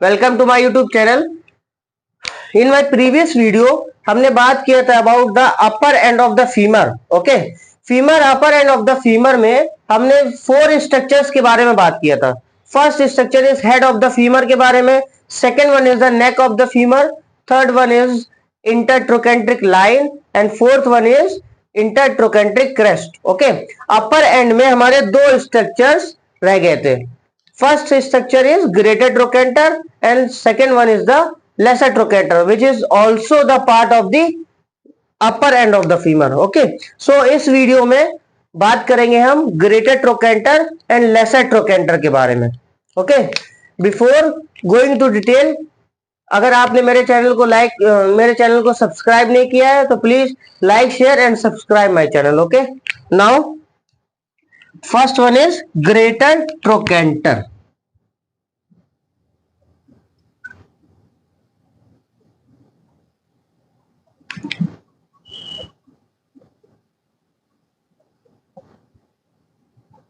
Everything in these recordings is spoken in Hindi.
Welcome to my YouTube channel. In my previous video हमने बात किया था about the upper end of the femur. Okay, femur upper end of the femur में हमने 4 स्ट्रक्चर्स के बारे में बात किया था। First structure is head of the femur के बारे में, second one is the neck of the femur, third one is intertrochanteric line and fourth one is intertrochanteric crest. Okay, upper end में हमारे 2 स्ट्रक्चर्स रह गए थे। First structure is greater trochanter and second one is the lesser trochanter, which is also the part of the upper end of the femur. Okay, so इस वीडियो में बात करेंगे हम greater trochanter and lesser trochanter के बारे में। Okay, before going to detail, अगर आपने मेरे चैनल को सब्सक्राइब नहीं किया है तो please like share and subscribe my channel. Okay, now first one is greater trochanter.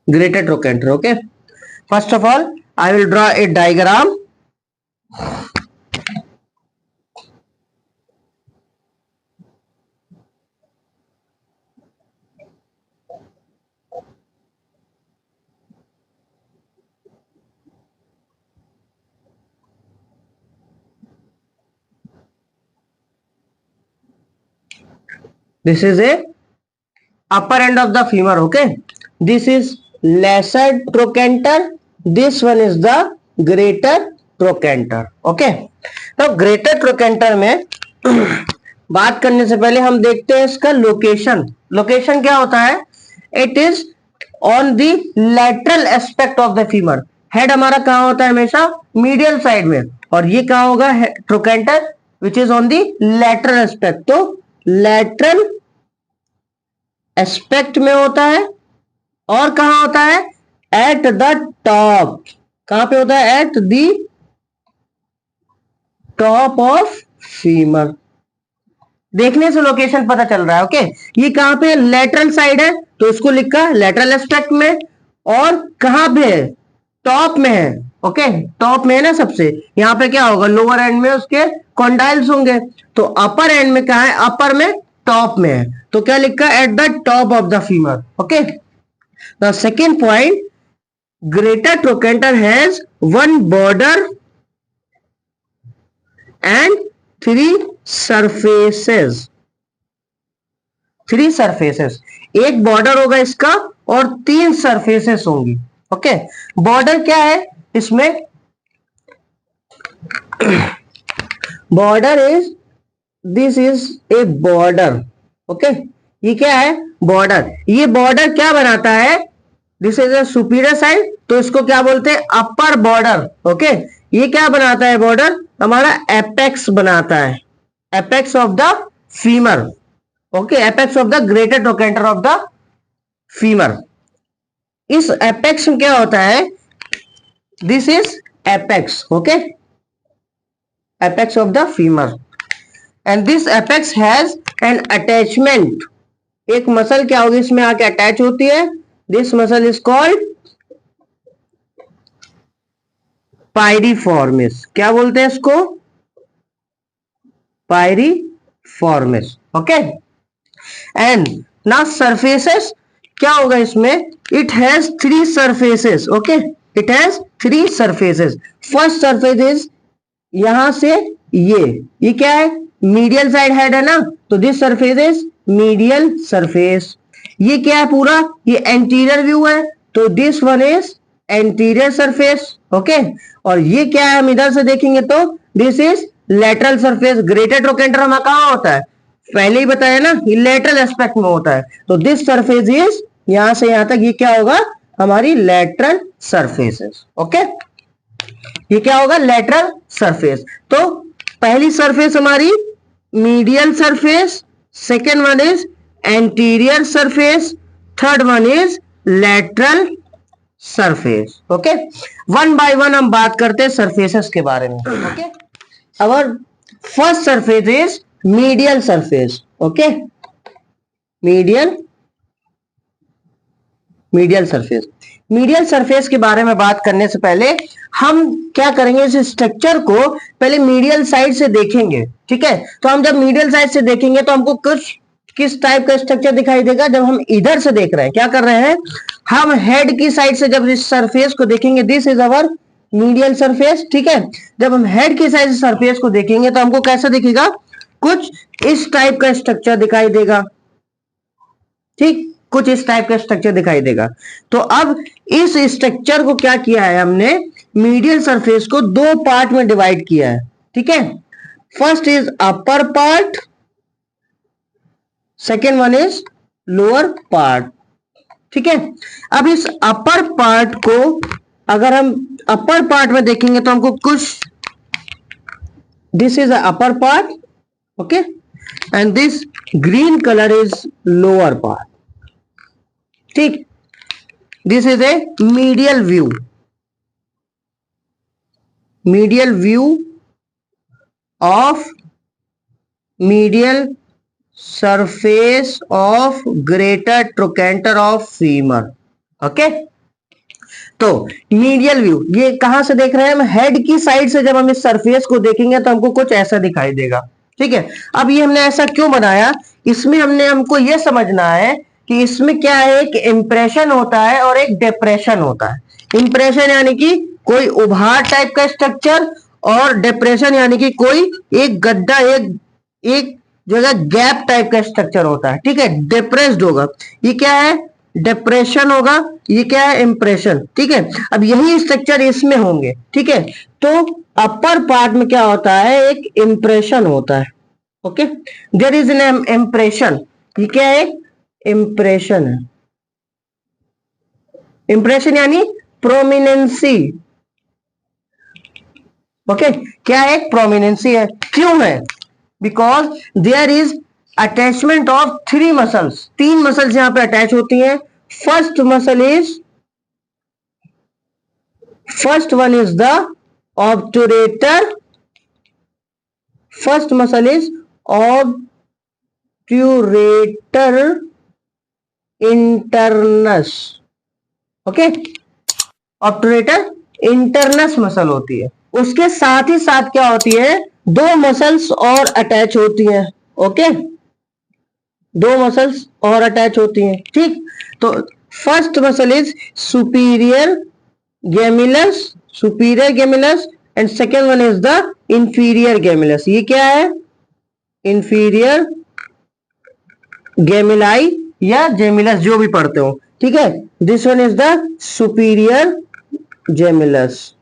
Greater trochanter. Okay, first of all I will draw a diagram. This is a upper end of the femur. Okay, this is lesser trochanter, this one is the greater trochanter. Okay, now greater trochanter में बात करने से पहले हम देखते हैं इसका लोकेशन क्या होता है। It is on the lateral aspect of the femur. Head हमारा कहाँ होता है, हमेशा मीडियल साइड में, और ये कहाँ होगा trochanter which is on the lateral aspect. तो लैटरल एस्पेक्ट में होता है और कहां होता है, एट द टॉप। कहां पे होता है, at the top of femur. देखने से लोकेशन पता चल रहा है। ओके, ये कहां पे लेटरल साइड है तो इसको लिखा लेटरल एस्पेक्ट में, और कहां पे है, टॉप में है। ओके, टॉप में है ना सबसे। यहां पे क्या होगा, लोअर एंड में उसके कॉन्डाइल्स होंगे। तो अपर एंड में कहा है, अपर में टॉप में है, तो क्या लिखा है, at the top of the femur. Okay, the second point, greater trochanter has 1 border and 3 surfaces. 3 surfaces, एक बॉर्डर होगा इसका और 3 सरफेसेस होंगी। ओके, बॉर्डर क्या है इसमें, border is, this is A border. Okay, ये क्या है, बॉर्डर। ये बॉर्डर क्या बनाता है, this is A superior side, तो इसको क्या बोलते हैं, अपर बॉर्डर। ओके, ये क्या बनाता है, बॉर्डर हमारा एपेक्स बनाता है, apex of the femur. Okay, apex of the greater trochanter of the femur. इस एपेक्स में क्या होता है, this is apex. Okay, apex of the femur, and this apex has an attachment. एक मसल क्या होगी इसमें आके अटैच होती है, this muscle is called piriformis. क्या बोलते हैं इसको, पायरिफॉर्मिस। ओके, एंड ना सरफेसेस क्या होगा इसमें, it has 3 surfaces. Okay, it has 3 surfaces. First surface is यहां से ये क्या है, मीडियल साइड हेड है ना, तो this surface is medial surface. ये क्या है पूरा, ये एंटीरियर व्यू है, तो this one is anterior surface. Okay, और ये क्या है, हम इधर से देखेंगे तो this is lateral surface. Greater trochanter हमारा कहां होता है, पहले ही बताया ना, ये लेटरल एस्पेक्ट में होता है। तो दिस सरफेस इज, यहां से यहां तक ये क्या होगा, हमारी लेटरल सरफेसेस। ओके, ये क्या होगा, लेटरल सरफेस। तो पहली सरफेस हमारी medial surface, second one is anterior surface, third one is lateral surface. Okay, 1 by 1 हम बात करते हैं सरफेसेस के बारे में। Okay, our first surface is medial surface. Okay, medial surface, medial surface के बारे में बात करने से पहले हम क्या करेंगे, इस स्ट्रक्चर को पहले मीडियल साइड से देखेंगे। ठीक है, तो हम जब मीडियल साइड से देखेंगे तो हमको कुछ किस टाइप का स्ट्रक्चर दिखाई देगा। जब हम इधर से देख रहे हैं, क्या कर रहे हैं, हम हेड की साइड से जब इस सरफेस को देखेंगे, this is our medial surface. ठीक है, जब हम हेड की साइड से सरफेस को देखेंगे तो हमको कैसा दिखेगा, कुछ इस टाइप का स्ट्रक्चर दिखाई देगा। ठीक, कुछ इस टाइप का स्ट्रक्चर दिखाई देगा। तो अब इस स्ट्रक्चर को क्या किया है हमने, मीडियल सरफेस को दो पार्ट में डिवाइड किया है। ठीक है, first is upper part, second one is lower part. ठीक है, अब इस अपर पार्ट को अगर हम अपर पार्ट में देखेंगे तो हमको कुछ, this is upper part, okay, and this green colour is lower part. ठीक, this is a medial view, medial view of medial surface of greater trochanter of femur. Okay, तो मीडियल व्यू ये कहां से देख रहे हैं हम, हेड की साइड से जब हम इस सरफेस को देखेंगे तो हमको कुछ ऐसा दिखाई देगा। ठीक है, अब ये हमने ऐसा क्यों बनाया, इसमें हमको ये समझना है कि इसमें क्या है, एक इंप्रेशन होता है और एक डिप्रेशन होता है। इंप्रेशन यानी कि कोई उभार टाइप का स्ट्रक्चर, और डिप्रेशन यानी कि कोई एक गड्ढा, एक जगह गैप टाइप का स्ट्रक्चर होता है। ठीक है, डिप्रेस्ड होगा, ये क्या है, डिप्रेशन होगा, ये क्या है, इंप्रेशन। ठीक है, अब यही स्ट्रक्चर इसमें होंगे। ठीक है, तो अपर पार्ट में क्या होता है, एक इंप्रेशन होता है। Okay, there is an impression, ये क्या है, इंप्रेशन है। इंप्रेशन यानी प्रोमिनेंसी। ओके, क्या है, प्रोमिनेंसी है। क्यों है, because there is attachment of three muscles, तीन मसल्स यहां पे अटैच होती हैं। First one is the obturator, first muscle is obturator internus. Okay, obturator internus muscle होती है। उसके साथ ही साथ क्या होती है, दो मसल्स और अटैच होती हैं। ओके, दो मसल्स और अटैच होती हैं। ठीक, तो first muscle is superior gemellus, superior gemellus, and second one is the inferior gemellus. ये क्या है, इंफीरियर गेमिलाई या जेमिलस, जो भी पढ़ते हो। ठीक है, this one is the superior gemellus.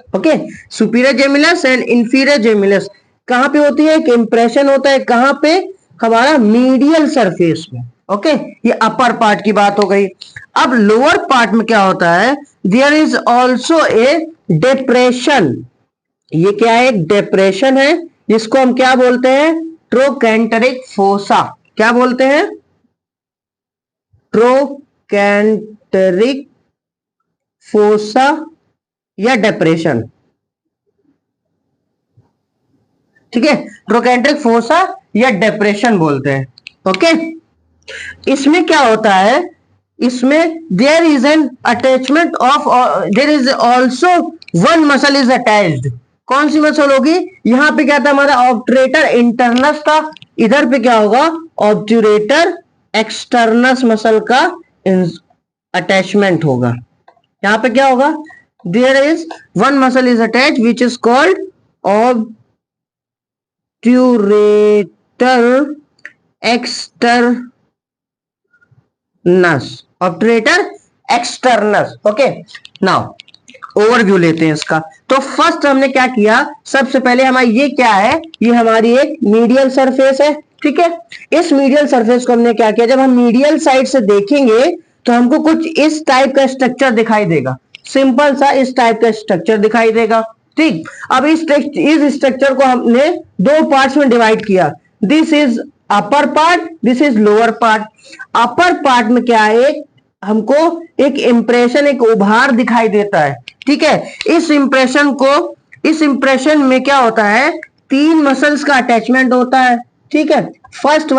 Okay, superior gemellus and inferior gemellus कहां पे होती है, एक इंप्रेशन होता है, कहां पे, हमारा मीडियल सरफेस में। ओके, ये अपर पार्ट की बात हो गई। अब लोअर पार्ट में क्या होता है, there is also a depression. ये क्या है, एक डिप्रेशन है, जिसको हम क्या बोलते हैं, ट्रोकेंटरिक फोसा। क्या बोलते हैं, ट्रोकेंटरिक फोसा या डिप्रेशन। ठीक है, ट्रोकेंट्रिक फोसा या डिप्रेशन बोलते हैं। ओके, इसमें क्या होता है, इसमें there is an attachment of, there is also one muscle is attached. कौन सी मसल होगी, यहां पे क्या था हमारा, ऑब्टुरेटर इंटरनस था, इधर पे क्या होगा, ऑब्टुरेटर एक्सटर्नस मसल का अटैचमेंट होगा। यहां पे क्या होगा, there is one muscle is attached which is called obturator externus, obturator externus। Okay, now overview लेते हैं इसका। तो फर्स्ट हमने क्या किया, सबसे पहले हमारी ये क्या है, ये हमारी एक मीडियल सरफेस है। ठीक है, इस मीडियल सरफेस को हमने क्या किया, जब हम मीडियल साइड से देखेंगे तो हमको कुछ इस टाइप का स्ट्रक्चर दिखाई देगा, सिंपल सा इस टाइप का स्ट्रक्चर दिखाई देगा। ठीक, अब इस स्ट्रक्चर को हमने दो पार्ट्स में डिवाइड किया, this is upper part, this is lower part. Upper part में क्या है, हमको एक इंप्रेशन, एक उभार दिखाई देता है। ठीक है, इस इंप्रेशन में क्या होता है, तीन मसल्स का अटैचमेंट होता है। ठीक है, first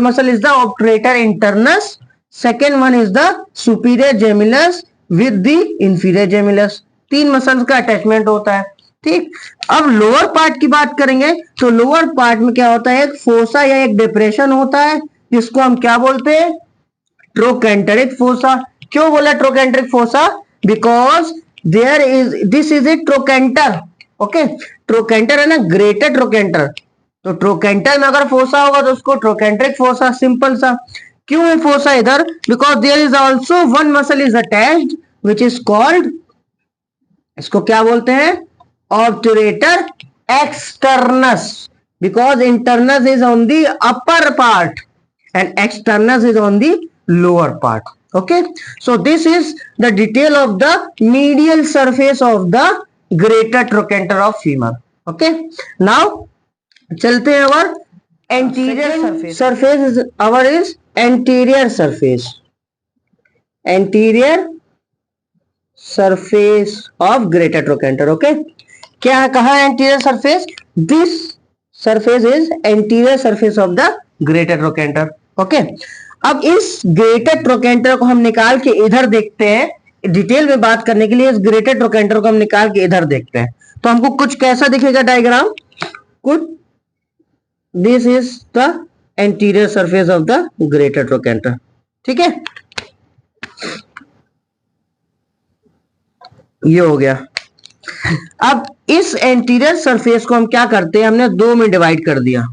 muscle is the obturator internus, second one is the superior gemellus with the inferior gemellus. 3 muscles का अटैचमेंट होता है। ठीक, अब लोअर पार्ट की बात करेंगे तो लोअर पार्ट में क्या होता है, एक फोसा या एक डिप्रेशन होता है जिसको हम क्या बोलते हैं, ट्रोकेंटरिक फोसा। क्यों बोला trochanteric fossa, because there is this is a trochanter. Okay, trochanter है ना, ग्रेटर ट्रोकेंटर। तो ट्रोकेंटर में अगर फोसा होगा तो उसको ट्रोकेंट्रिक फोसा, सिंपल सा। क्यों है फोसा इधर, because there is also one muscle is attached which is called, इसको क्या बोलते हैं, obturator externus, because internus is on the upper part and externus is on the lower part. Okay, so this is the detail of the medial surface of the greater trochanter of femur. Okay, now चलते हैं our anterior surface is our is anterior surface, anterior surface of greater trochanter. Okay, क्या कहा anterior surface, this surface is anterior surface of the greater trochanter. Okay, अब इस ग्रेटर ट्रोकेंटर को हम निकाल के इधर देखते हैं। डिटेल में बात करने के लिए इस ग्रेटर ट्रोकेंटर को हम निकाल के इधर देखते हैं तो हमको कुछ कैसा दिखेगा डायग्राम, कुछ this is the anterior surface of the greater trochanter. ठीक है, ये हो गया। अब इस एंटीरियर सरफेस को हम क्या करते हैं, हमने 2 में डिवाइड कर दिया,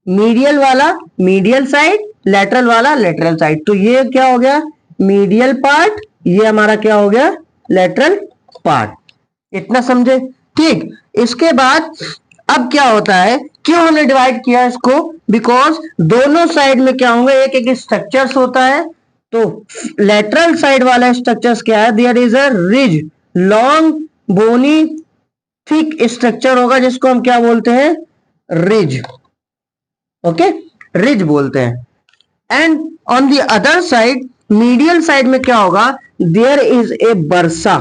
मीडियल वाला मीडियल साइड, लेटरल वाला लेटरल साइड। तो ये क्या हो गया, मीडियल पार्ट, ये हमारा क्या हो गया, लेटरल पार्ट। इतना समझे। ठीक, इसके बाद अब क्या होता है, क्यों हमने डिवाइड किया इसको, बिकॉज दोनों साइड में क्या होंगे, एक एक स्ट्रक्चर्स होता है। तो लेटरल साइड वाला स्ट्रक्चर्स क्या है, there is a ridge, long bony thick structure होगा जिसको हम क्या बोलते हैं, रिज। ओके, रिज बोलते हैं। And on the other side, medial side में क्या होगा, there is a bursa.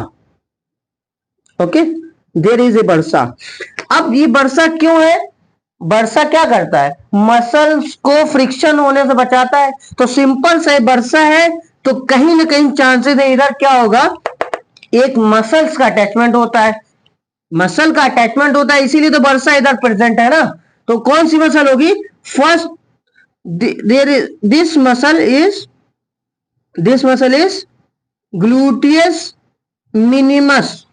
Okay, there is a bursa. अब ये बर्सा क्यों है, बर्सा क्या करता है, मसल्स को फ्रिक्शन होने से बचाता है। तो सिंपल सा बर्सा है तो कहीं ना कहीं चांसेस है इधर क्या होगा, एक मसल्स का अटैचमेंट होता है, मसल का अटैचमेंट होता है, इसीलिए तो बर्सा इधर प्रेजेंट है ना। तो कौन सी मसल होगी, first there is this muscle is gluteus minimus.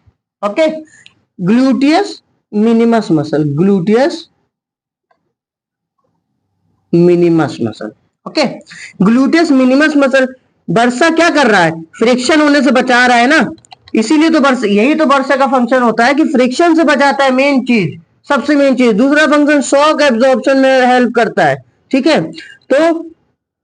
Okay, gluteus minimus muscle, gluteus minimus muscle. Okay, gluteus minimus muscle। Bursa क्या कर रहा है, फ्रिक्शन होने से बचा रहा है ना, इसीलिए तो बर्सा, यही तो बर्सा का फंक्शन होता है कि फ्रिक्शन से बचाता है, मेन चीज, सबसे मेन चीज। दूसरा फंक्शन शॉक एब्जॉर्प्शन में हेल्प करता है। ठीक है, तो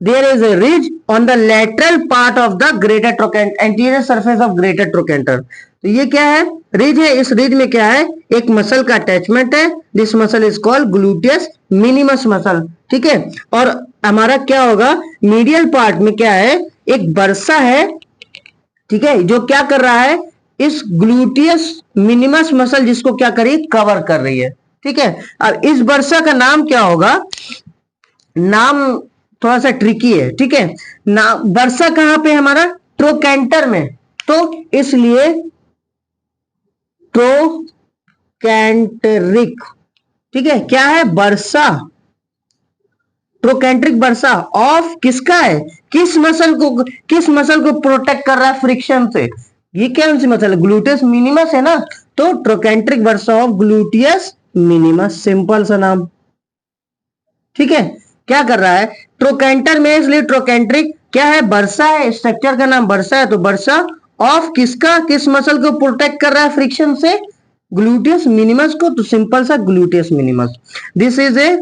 there is a ridge on the lateral part of the greater trochanter, anterior surface of greater trochanter. तो ये क्या है, रिज है। इस रिज में क्या है, एक मसल का अटैचमेंट है, this muscle is called gluteus minimus muscle. ठीक है, और हमारा क्या होगा, मीडियल पार्ट में क्या है, एक बर्सा है। ठीक है, जो क्या कर रहा है, इस ग्लूटियस मिनिमस मसल जिसको क्या कर रही है, कवर कर रही है। ठीक है, अब इस बर्सा का नाम क्या होगा, नाम थोड़ा सा ट्रिकी है। ठीक है, नाम बर्सा कहां पे है हमारा, ट्रोकेंटर में, तो इसलिए ट्रोकेंटरिक। ठीक है, क्या है, बर्सा, ट्रोकेंट्रिक बर्सा ऑफ किसका है, किस मसल को प्रोटेक्ट कर रहा है फ्रिक्शन से, ये कौन सी मसल है, ग्लूटियस मिनिमस है ना। तो trochanteric bursa of gluteus minimus, simple सा नाम। ठीक है, क्या कर रहा है, ट्रोकेंटर में, इसलिए ट्रोकेंट्रिक क्या है, बर्सा है, स्ट्रक्चर का नाम बर्सा है। तो बर्सा ऑफ किसका, किस मसल को प्रोटेक्ट कर रहा है फ्रिक्शन से, ग्लूटियस मिनिमस को। तो सिंपल सा gluteus minimus, this is a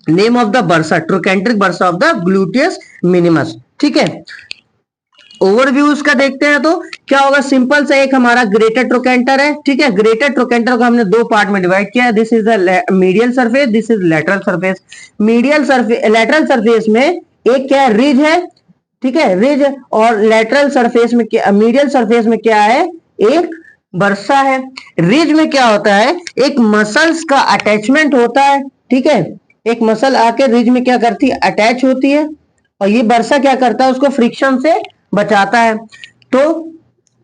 name of the bursa, trochanteric bursa of the gluteus minimus. ठीक है, ओवरव्यू उसका देखते हैं तो क्या होगा, सिंपल सा एक हमारा ग्रेटर ट्रोकेंटर है। ठीक है, ग्रेटर ट्रोकेंटर को हमने 2 पार्ट में डिवाइड किया है, this is the medial surface, this is lateral surface. Medial surface, lateral surface में एक क्या है, रिज है। ठीक है, रिज, और लेटरल सरफेस में क्या, मीडियल सरफेस में क्या है, एक बर्सा है। रिज में क्या होता है, एक मसल्स का अटैचमेंट होता है। ठीक है, एक मसल आके रिज में क्या करती है, अटैच होती है। और ये बर्सा क्या करता है, उसको फ्रिक्शन से बचाता है। तो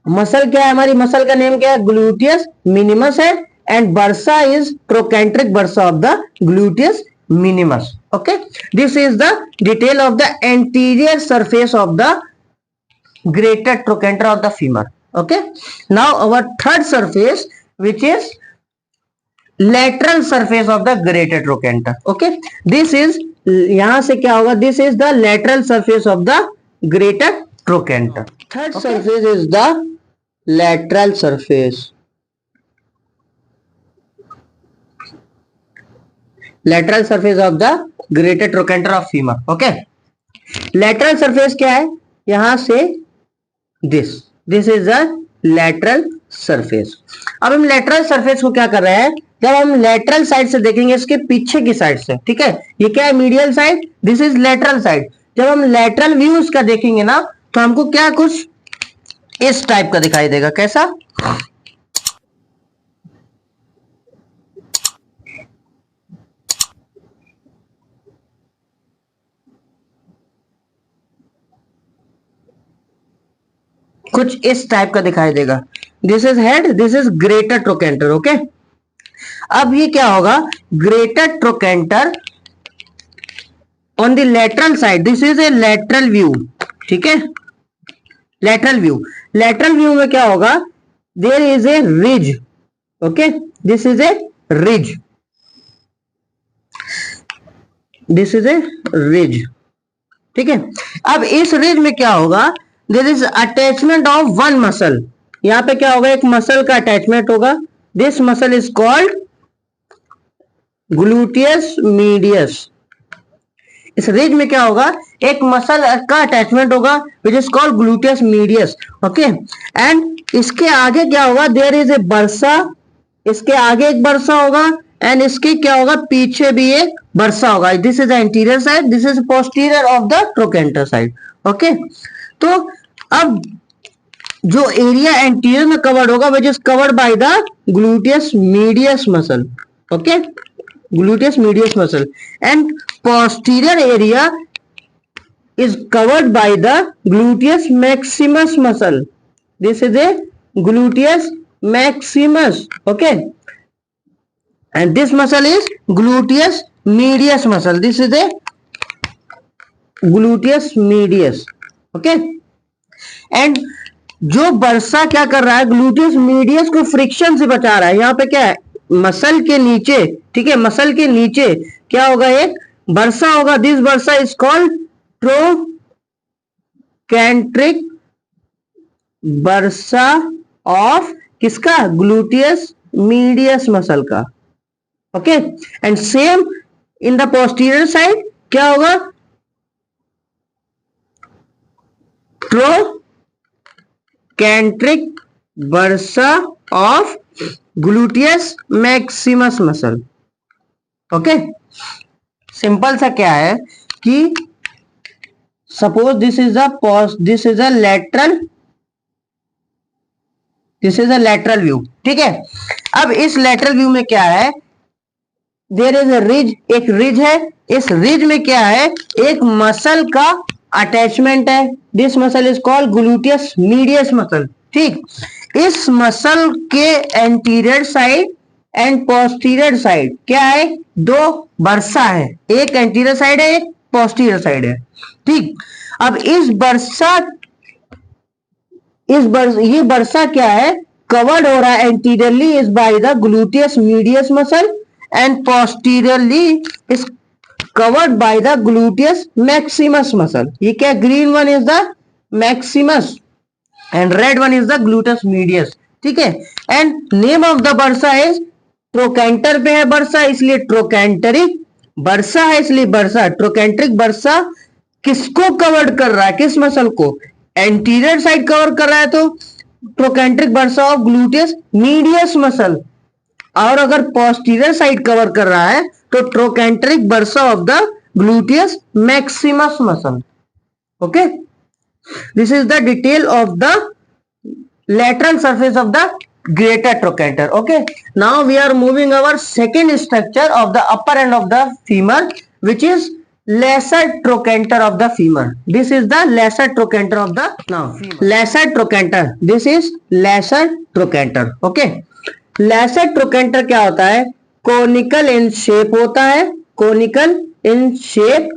मसल क्या है हमारी, मसल का नेम क्या है, ग्लूटियस मिनिमस है, and bursa is trochanteric bursa of the gluteus minimus. Okay, this is the detail of the anterior surface of the greater trochanter of the femur. Okay, now our third surface, which is lateral surface of the greater trochanter. Okay, this is, यहां से क्या होगा, this is the lateral surface of the greater trochanter. Third surface is the lateral surface. Lateral surface of the greater trochanter of femur. Okay, lateral surface क्या है, यहां से this is the lateral surface. अब हम lateral surface को क्या कर रहे हैं, जब हम lateral साइड से देखेंगे, इसके पीछे की साइड से, ठीक है, ये क्या है, medial side, this is lateral side. जब हम lateral view इसका देखेंगे ना, तो हमको क्या कुछ इस टाइप का दिखाई देगा. कैसा, कुछ इस टाइप का दिखाई देगा. This is head, this is greater trochanter. Okay, अब ये क्या होगा, greater trochanter on the lateral side, this is a lateral view. ठीक है, लेटरल व्यू. लेटरल व्यू में क्या होगा, there is a ridge. Okay, this is a ridge, this is a ridge. ठीक है, अब इस रिज में क्या होगा, there is attachment of one muscle. यहां पे क्या होगा, एक मसल का अटैचमेंट होगा. This muscle is called gluteus medius. इस रिज में क्या होगा, एक मसल का अटैचमेंट होगा विच is called gluteus medius. Okay, and इसके आगे क्या होगा, देयर इज ए बर्सा. इसके आगे एक बर्सा होगा, एंड इसके क्या होगा, पीछे भी एक बर्सा होगा. This is anterior side, this is posterior of the trochanter side. Okay, तो अब जो एरिया एंटीरियर में कवर्ड होगा which is covered by the gluteus medius muscle. Okay, gluteus medius muscle, and posterior area is covered by the gluteus maximus muscle. This is a gluteus maximus. Okay, and this muscle is gluteus medius muscle. This is a gluteus medius. Okay, and जो बर्सा क्या कर रहा है, ग्लूटियस मीडियस को फ्रिक्शन से बचा रहा है. यहाँ पे क्या है, मसल के नीचे, ठीक है, मसल के नीचे क्या होगा, एक बर्सा होगा. This bursa is called trochanteric bursa of किसका, ग्लूटियस मीडियस मसल का. Okay, and same in the posterior side क्या होगा, trochanteric bursa of gluteus maximus muscle. Okay, simple सा क्या है कि suppose this is a lateral view. ठीक है, अब इस lateral view में क्या है, there is a ridge, एक रिज है. इस रिज में क्या है, एक मसल का अटैचमेंट है. This muscle is called gluteus medius muscle. ठीक, इस मसल के anterior side and posterior side क्या है, दो बर्सा है. एक एंटीरियर साइड है, एक पोस्टीरियर साइड है. ठीक, अब ये बर्सा क्या है, कवर्ड हो रहा है anteriorly is by the gluteus medius muscle, and posteriorly is covered by the gluteus maximus muscle. ये क्या, green one is the Maximus and red one is the gluteus medius. ठीक है, and name of the bursa is, trochanter पे है बर्सा इसलिए ट्रोकेंटरिक बर्सा है, इसलिए बर्सा. ट्रोकेंट्रिक बर्सा किसको कवर कर रहा है, किस मसल को, एंटीरियर साइड कवर कर रहा है, तो trochanteric bursa of gluteus medius muscle. और अगर पोस्टीरियर साइड कवर कर रहा है तो trochanteric bursa of the gluteus maximus muscle. Okay, this is the detail of the lateral surface of the greater trochanter. Okay, now we are moving our second structure of the upper end of the femur, which is lesser trochanter of the femur. This is the lesser trochanter of the now lesser trochanter. This is lesser trochanter. Okay, lesser trochanter क्या होता है? Conical in shape होता है, conical in shape.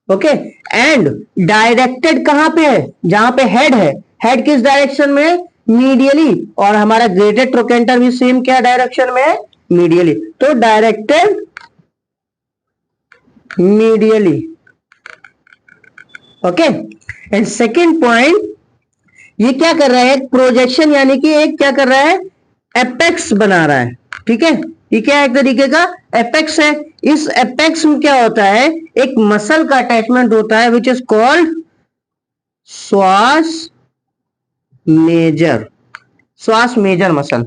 Okay, and directed कहां पे है? जहां पे हेड है, हेड किस डायरेक्शन में है? मीडियली. और हमारा ग्रेटेड ट्रोकेंटर भी सेम क्या डायरेक्शन में है? मीडियली. तो directed medially. Okay, and second point, ये क्या कर रहा है? प्रोजेक्शन, यानी कि एक क्या कर रहा है? एपेक्स बना रहा है. ठीक है, ये क्या एक तरीके का एपेक्स है. इस एपेक्स में क्या होता है? एक मसल का अटैचमेंट होता है which is called psoas major. Psoas major muscle.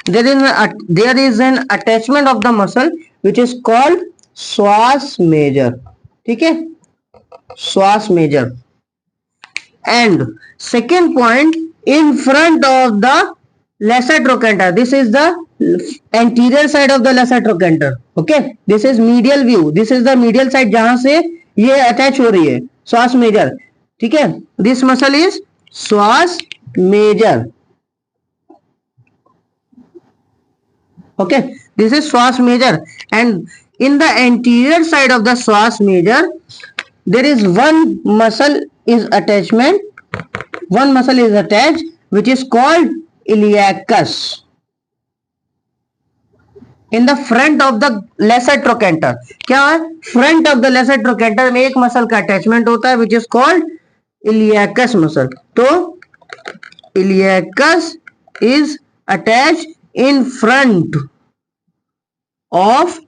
There is an attachment of the muscle which is called psoas major. ठीक है, psoas major. And second point, in front of the lesser trochanter, this is the anterior side of the lesser trochanter. Okay, this is medial view. This is the medial side जहां से ये अटैच हो रही है, श्वास मेजर. ठीक है, this muscle is psoas major. Okay, this is psoas major. And in the anterior side of the psoas major, there is one muscle is attached, which is called iliacus. In the front of the lesser trochanter, क्या है? Front of the lesser trochanter में एक मसल का अटैचमेंट होता है which is called iliacus muscle. तो iliacus is attach in front of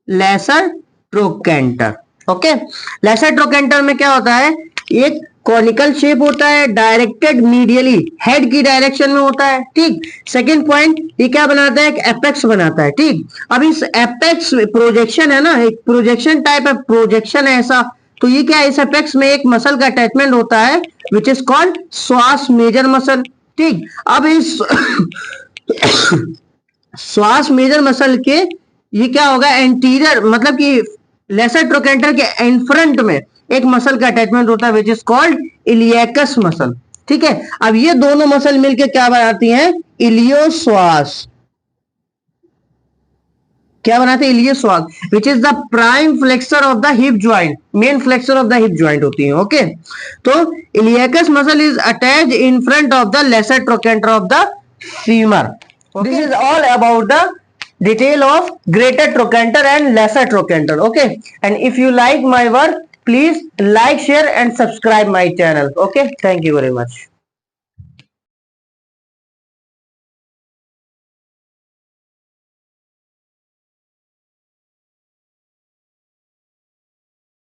lesser trochanter. Okay, lesser trochanter में क्या होता है? एक कॉनिकल शेप होता है, डायरेक्टेड मीडियली, हेड की डायरेक्शन में होता है. ठीक, सेकंड पॉइंट, ये क्या बनाता है? एक एपेक्स बनाता है. ठीक, अब इस एपेक्स प्रोजेक्शन है ना, एक प्रोजेक्शन टाइप है, प्रोजेक्शन है ऐसा. तो ये क्या है? इस एपेक्स में एक मसल का अटैचमेंट होता है which is called psoas major muscle. ठीक, अब इस श्वास मेजर मसल के ये क्या होगा? एंटीरियर, मतलब कि लेसर ट्रोकेंटर के इन फ्रंट में एक मसल का अटैचमेंट होता है which is called iliacus muscle. ठीक है, अब ये दोनों मसल मिलकर क्या बनाती हैं? इलियोश्वास. क्या बनाते हैं? Iliopsoas, which is the prime flexor of the hip joint. Main flexor of the hip joint होती है. ओके, तो iliacus muscle is attached in front of the lesser trochanter of the femur. This is all about the detail of greater trochanter and lesser trochanter. Okay, and if you like my work, please like, share and subscribe my channel. Okay, thank you very much.